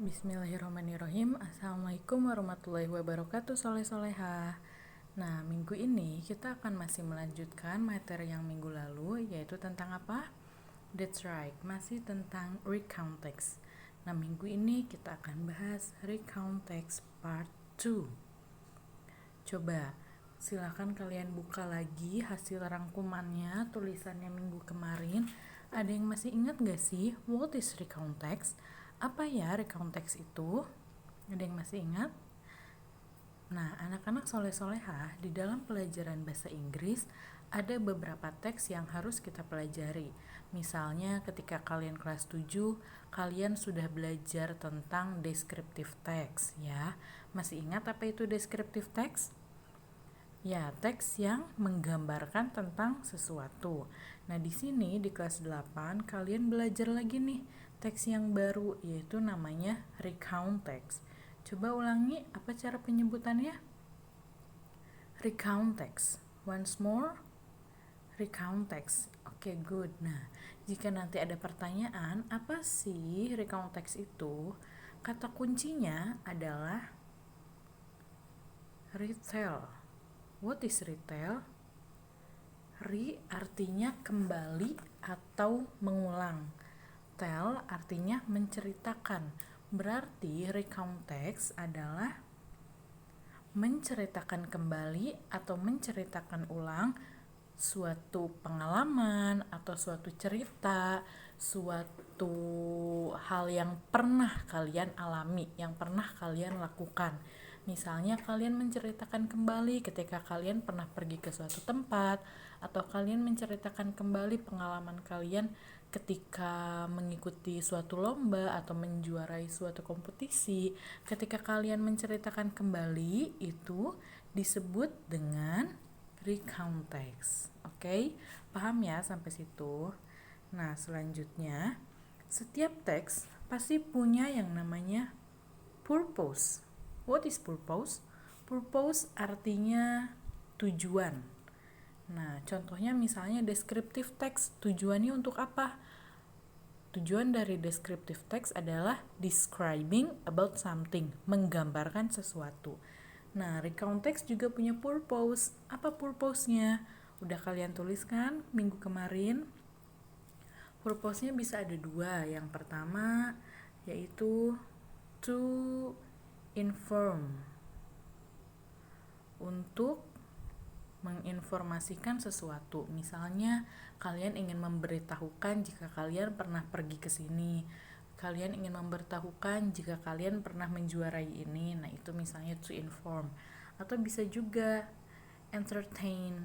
Bismillahirrahmanirrahim. Assalamualaikum warahmatullahi wabarakatuh, soleh-soleha. Nah, minggu ini kita akan masih melanjutkan materi yang minggu lalu, yaitu tentang apa? That's right, masih tentang recount text. Nah, minggu ini kita akan bahas recount text part 2. Coba, silakan kalian buka lagi hasil rangkumannya, tulisannya minggu kemarin. Ada yang masih ingat gak sih, what is recount text? Apa ya recount text itu? Ada yang masih ingat? Nah, anak-anak soleh-soleha, di dalam pelajaran bahasa Inggris ada beberapa teks yang harus kita pelajari. Misalnya ketika kalian kelas 7, kalian sudah belajar tentang descriptive text ya. Masih ingat apa itu descriptive text? Ya, teks yang menggambarkan tentang sesuatu. Nah, di sini di kelas 8 kalian belajar lagi nih teks yang baru, yaitu namanya recount text. Coba ulangi apa cara penyebutannya? Recount text. Once more, recount text. Oke, good. Nah, jika nanti ada pertanyaan, apa sih recount text itu? Kata kuncinya adalah retell. What is retell? Artinya kembali atau mengulang. Tell artinya menceritakan. Berarti recount text adalah menceritakan kembali atau menceritakan ulang suatu pengalaman atau suatu cerita, suatu hal yang pernah kalian alami, yang pernah kalian lakukan. Misalnya kalian menceritakan kembali ketika kalian pernah pergi ke suatu tempat, atau kalian menceritakan kembali pengalaman kalian ketika mengikuti suatu lomba atau menjuarai suatu kompetisi. Ketika kalian menceritakan kembali, itu disebut dengan recount text. Oke, paham ya sampai situ? Nah, selanjutnya, setiap teks pasti punya yang namanya purpose. What is purpose? Purpose artinya tujuan. Nah, contohnya misalnya descriptive text, tujuannya untuk apa? Tujuan dari descriptive text adalah describing about something, menggambarkan sesuatu. Nah, recount text juga punya purpose. Apa purpose-nya? Udah kalian tuliskan minggu kemarin. Purpose-nya bisa ada dua. Yang pertama yaitu to inform, untuk menginformasikan sesuatu. Misalnya kalian ingin memberitahukan jika kalian pernah pergi ke sini. Kalian ingin memberitahukan jika kalian pernah menjuarai ini. Nah, itu misalnya to inform. Atau bisa juga entertain.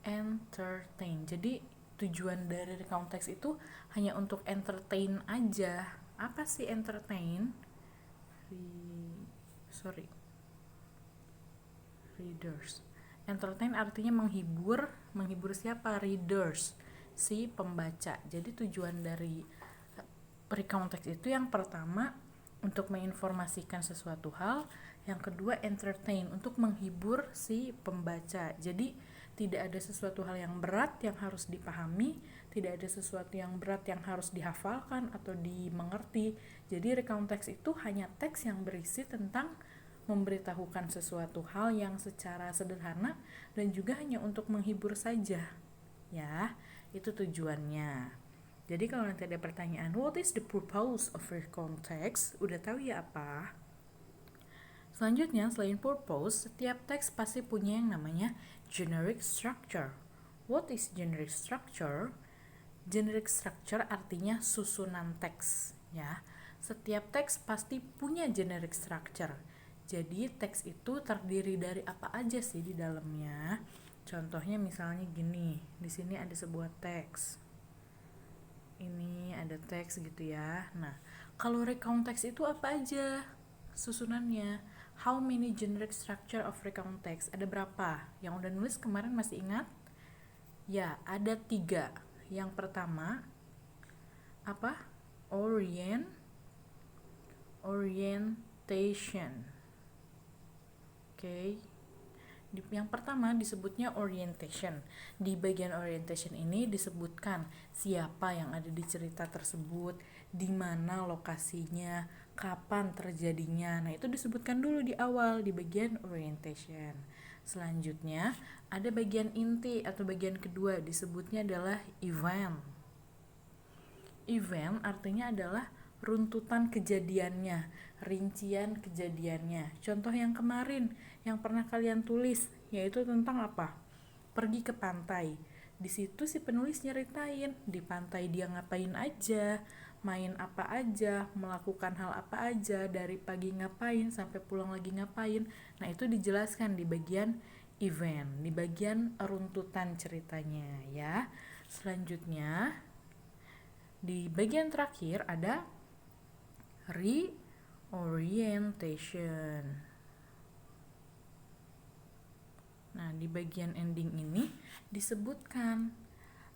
Entertain. Jadi tujuan dari recount text itu hanya untuk entertain aja. Apa sih entertain? Readers. Entertain artinya menghibur. Menghibur siapa? Readers, si pembaca. Jadi tujuan dari recount text itu yang pertama untuk menginformasikan sesuatu hal, yang kedua entertain, untuk menghibur si pembaca. Jadi tidak ada sesuatu hal yang berat yang harus dipahami, tidak ada sesuatu yang berat yang harus dihafalkan atau dimengerti. Jadi recount text itu hanya teks yang berisi tentang memberitahukan sesuatu hal yang secara sederhana dan juga hanya untuk menghibur saja. Ya, itu tujuannya. Jadi kalau nanti ada pertanyaan, what is the purpose of recount text? Udah tahu ya apa? Selanjutnya, selain purpose, setiap teks pasti punya yang namanya generic structure. What is generic structure? Generic structure artinya susunan teks, ya. Setiap teks pasti punya generic structure. Jadi teks itu terdiri dari apa aja sih di dalamnya? Contohnya misalnya gini, di sini ada sebuah teks. Ini ada teks gitu ya. Nah, kalau recount text itu apa aja susunannya? How many generic structure of recount text? Ada berapa? Yang udah nulis kemarin masih ingat? Ya, ada 3. Yang pertama apa? Orientation. Oke. Yang pertama disebutnya orientation. Di bagian orientation ini disebutkan siapa yang ada di cerita tersebut, di mana lokasinya, kapan terjadinya. Nah, itu disebutkan dulu di awal di bagian orientation. Selanjutnya, ada bagian inti atau bagian kedua disebutnya adalah event. Event artinya adalah runtutan kejadiannya, rincian kejadiannya. Contoh yang kemarin yang pernah kalian tulis yaitu tentang apa? Pergi ke pantai. Di situ si penulis nyeritain di pantai dia ngapain aja, main apa aja, melakukan hal apa aja, dari pagi ngapain sampai pulang lagi ngapain. Nah, itu dijelaskan di bagian event, di bagian runtutan ceritanya ya. Selanjutnya di bagian terakhir ada reorientation. Nah, di bagian ending ini disebutkan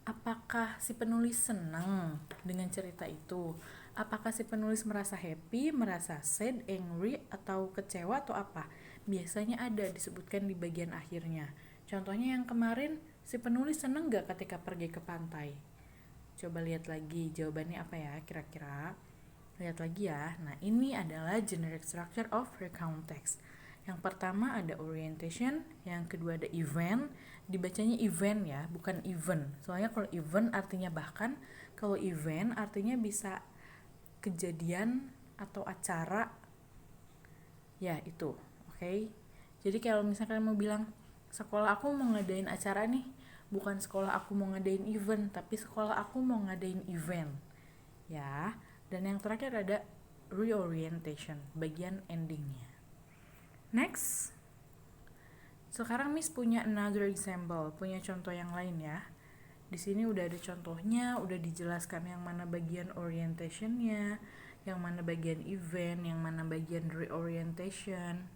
apakah si penulis senang dengan cerita itu? Apakah si penulis merasa happy, merasa sad, angry, atau kecewa, atau apa? Biasanya ada disebutkan di bagian akhirnya. Contohnya yang kemarin, si penulis senang gak ketika pergi ke pantai? Coba lihat lagi jawabannya apa ya kira-kira. Lihat lagi ya. Nah, ini adalah generic structure of recount text. Yang pertama ada orientation, yang kedua ada event. Dibacanya event ya, bukan event. Soalnya kalau event artinya bahkan, kalau event artinya bisa kejadian atau acara. Ya, itu. Oke. Jadi kalau misalkan mau bilang sekolah aku mau ngadain acara nih, bukan sekolah aku mau ngadain event, tapi sekolah aku mau ngadain event. Ya. Dan yang terakhir ada reorientation, bagian endingnya. Next. Sekarang Miss punya another example, punya contoh yang lain ya. Di sini udah ada contohnya, udah dijelaskan yang mana bagian orientationnya, yang mana bagian event, yang mana bagian reorientation.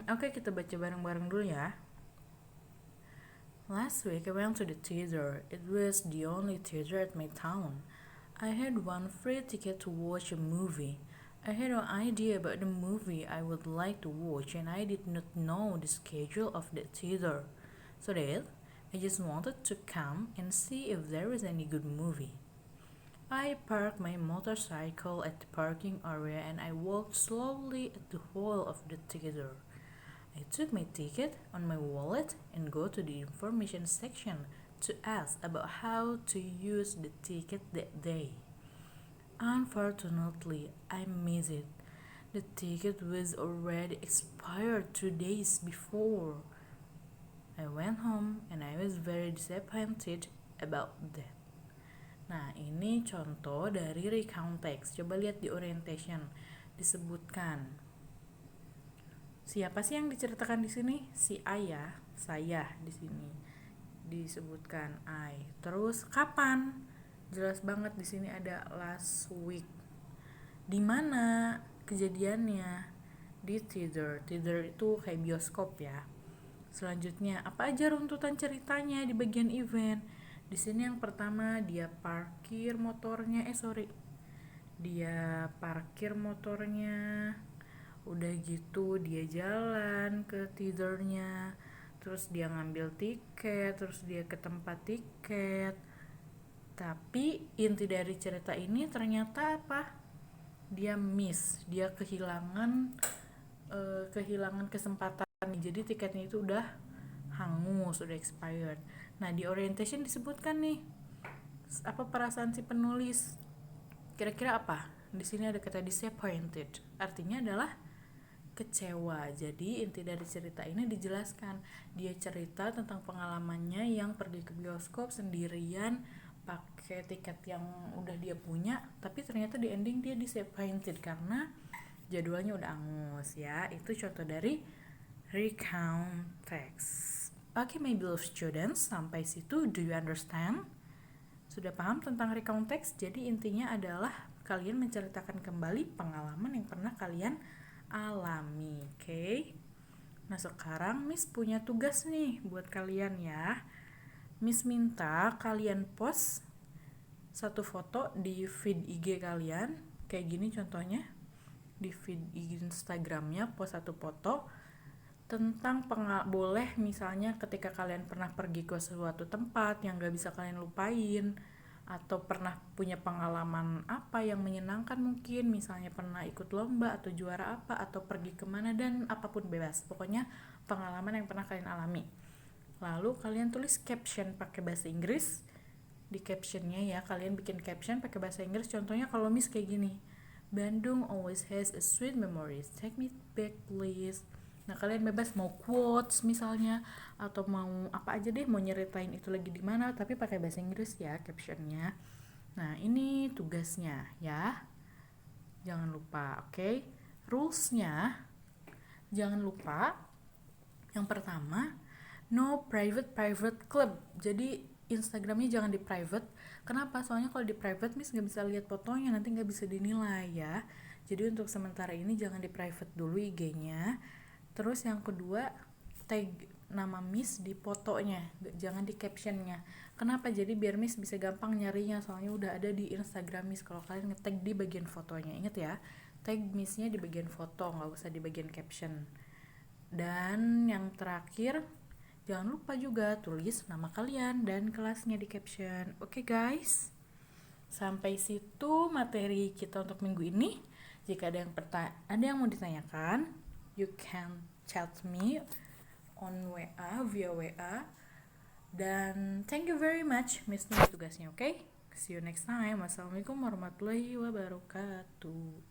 Oke, kita baca bareng-bareng dulu ya. Last week I went to the theater. It was the only theater at my town. I had one free ticket to watch a movie. I had no idea about the movie I would like to watch, and I did not know the schedule of the theater. So that I just wanted to come and see if there was any good movie. I parked my motorcycle at the parking area and I walked slowly at the hall of the theater. I took my ticket on my wallet and go to the information section to ask about how to use the ticket that day. Unfortunately, I missed it. The ticket was already expired 2 days before. I went home and I was very disappointed about that. Nah, ini contoh dari recount text. Coba lihat di orientation. Disebutkan siapa sih yang diceritakan di sini? Si ayah, saya di sini disebutkan I. Terus kapan? Jelas banget di sini ada last week. Di mana kejadiannya? Di theater. Theater itu kayak bioskop ya. Selanjutnya, apa aja runtutan ceritanya di bagian event? Di sini yang pertama dia parkir motornya. Dia parkir motornya. Udah gitu dia jalan ke theaternya, terus dia ngambil tiket, terus dia ke tempat tiket. Tapi inti dari cerita ini ternyata apa? Dia miss, dia kehilangan kesempatan. Jadi tiketnya itu udah hangus, udah expired. Nah, di orientation disebutkan nih apa perasaan si penulis. Kira-kira apa? Di sini ada kata disappointed. Artinya adalah kecewa. Jadi inti dari cerita ini dijelaskan. Dia cerita tentang pengalamannya yang pergi ke bioskop sendirian pakai tiket yang udah dia punya, tapi ternyata di ending dia disappointed karena jadwalnya udah angus ya. Itu contoh dari recount text. Oke, my beloved students, sampai situ do you understand? Sudah paham tentang recount text? Jadi intinya adalah kalian menceritakan kembali pengalaman yang pernah kalian alami, oke? Nah, sekarang Miss punya tugas nih buat kalian ya. Miss minta kalian post satu foto di feed IG kalian, kayak gini contohnya. Di feed IG Instagramnya post satu foto, tentang boleh misalnya ketika kalian pernah pergi ke suatu tempat yang gak bisa kalian lupain, atau pernah punya pengalaman apa yang menyenangkan, mungkin misalnya pernah ikut lomba atau juara apa, atau pergi kemana, dan apapun bebas, pokoknya pengalaman yang pernah kalian alami. Lalu kalian tulis caption pakai bahasa Inggris. Di captionnya ya, kalian bikin caption pakai bahasa Inggris. Contohnya kalau Miss kayak gini, Bandung always has a sweet memories, take me back please. Nah, kalian bebas mau quotes misalnya, atau mau apa aja deh, mau nyeritain itu lagi di mana, tapi pakai bahasa Inggris ya captionnya. Nah, ini tugasnya ya, jangan lupa. Oke, rulesnya jangan lupa. Yang pertama, no private club. Jadi Instagramnya jangan di private. Kenapa? Soalnya kalau di private Miss nggak bisa lihat fotonya, nanti nggak bisa dinilai ya. Jadi untuk sementara ini jangan di private dulu IG-nya. Terus yang kedua, tag nama Miss di fotonya, jangan di captionnya. Kenapa? Jadi biar Miss bisa gampang nyarinya, soalnya udah ada di Instagram Miss kalau kalian nge-tag di bagian fotonya. Ingat ya, tag Missnya di bagian foto, nggak usah di bagian caption. Dan yang terakhir, jangan lupa juga tulis nama kalian dan kelasnya di caption. Oke guys, sampai situ materi kita untuk minggu ini. Jika ada yang mau ditanyakan, you can chat me on WA, via WA. Dan thank you very much Miss, tugasnya. Oke, see you next time. Wassalamualaikum warahmatullahi wabarakatuh.